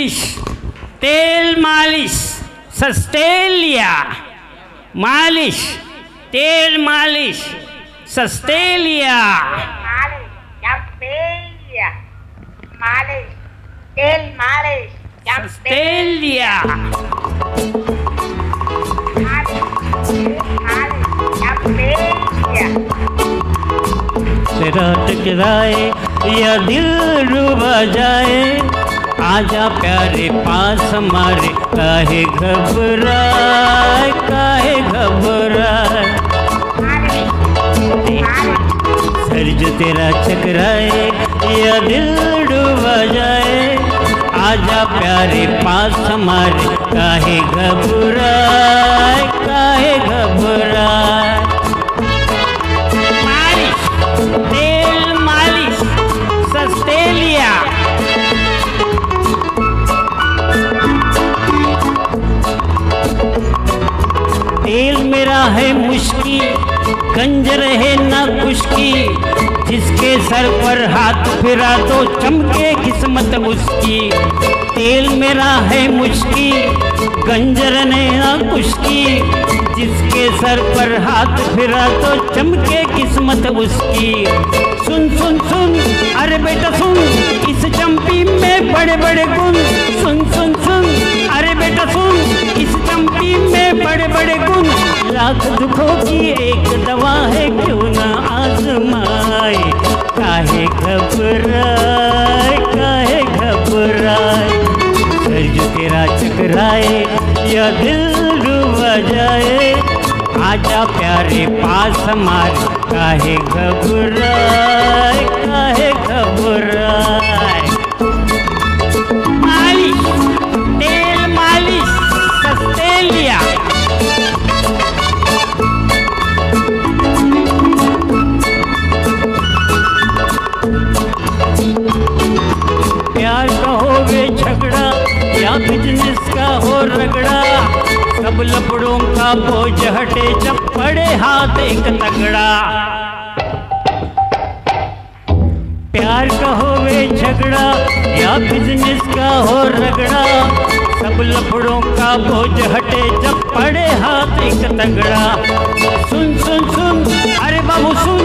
तेल मालिश सस्ते लिया। मालिश तेल मालिश सस्ते लिया। मालिश तेल मालिश सस्ते लिया। तेरा टकराए या दिल डूबा जाए, आजा प्यारे पास हमारे, काहे घबराए काहे घबराए। सर जो तेरा चकराए या दिल डूबा जाए, आजा प्यारे पास हमारे, काहे घबराए काहे घबराए। मालिश तेल मालिश सस्ते लिया। तेल मेरा है मुश्की, गंजर है ना खुशकी, जिसके सर पर हाथ फिरा तो चमके किस्मत उसकी। तेल मेरा है मुश्की, गंजर ने ना खुशकी, जिसके सर पर हाथ फिरा तो चमके किस्मत उसकी। सुन सुन सुन अरे बेटा सुन, इस चंपी में बड़े बड़े गुण। सुन सुन सुन अरे बेटा सुन, इस चंपी में बड़े बड़े गुण। लाख दुखों की एक दवा है, क्यों ना आजमाए, काहे घबराए काहे घबराए। सर जो तेरा चकराए या दिल डूबा जाए, आजा प्यारे पास हमारे, काहे घबराए काहे घबराए। मालिश तेल मालिश सस्ते लिया। प्यार का हो वे झगड़ा या बिजनेस का हो रगड़ा, सब लपड़ों का बोझ हटे जब पड़े हाथ एक तगड़ा। प्यार का हो वे झगड़ा या बिजनेस का हो रगड़ा, सब लफड़ों का बोझ हटे जब पड़े हाथ एक तगड़ा। सुन सुन सुन अरे बाबू सुन,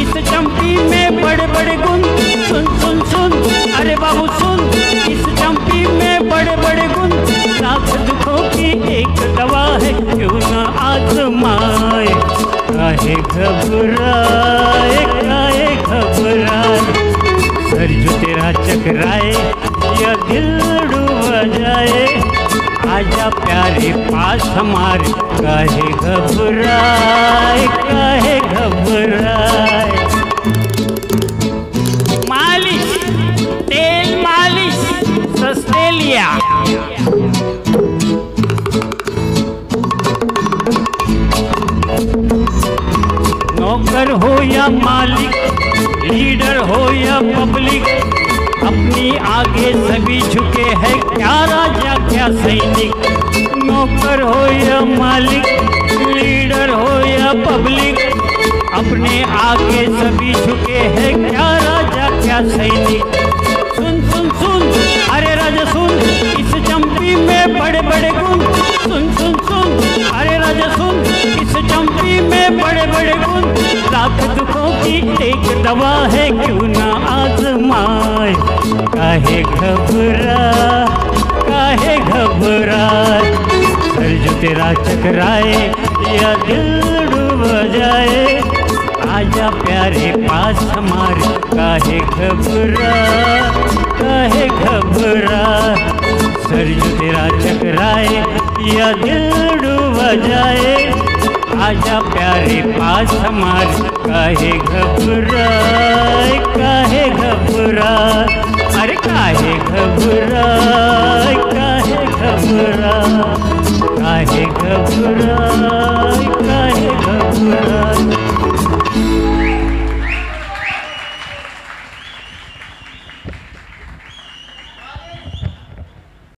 इस चंपी में बड़े बड़े गुण। सुन सुन सुन अरे बाबू सुन, इस चंपी में बड़े बड़े गुण। लाख दुखों की एक दवा है, क्यों ना आजमाए, काहे घबराए काहे घबराए। सर जो तेरा चकराए या दिल डूबा जाए, आजा प्यारे पास हमारे, काहे घबराए काहे घबराए। मालिश तेल मालिश सस्ते लिया। नौकर हो या मालिक, लीडर हो या पब्लिक, अपनी आगे सभी झुके हैं, क्या राजा क्या सैनिक। नौकर हो या मालिक, लीडर हो या पब्लिक, अपने आगे सभी झुके हैं, क्या राजा क्या सैनिक। सुन सुन सुन अरे राजा सुन, इस चंपी में बड़े बड़े गुण। सुन सुन सुन अरे राजा सुन, इस चंपी में बड़े बड़े गुण। लाख दुखों की एक दवा है, क्यों ना आजमाए, काहे घबराए काहे घबराए। सर जो तेरा चकराए या दिल डूब जाए, आजा प्यारे पास हमारे, काहे घबराए काहे घबराए। सर जो तेरा चकराए या दिल डूब जाए, आजा प्यारे पास हमारे, काहे घबराए काहे घबराए। अरे काहे घबराए काहे घबराए काहे घबराए।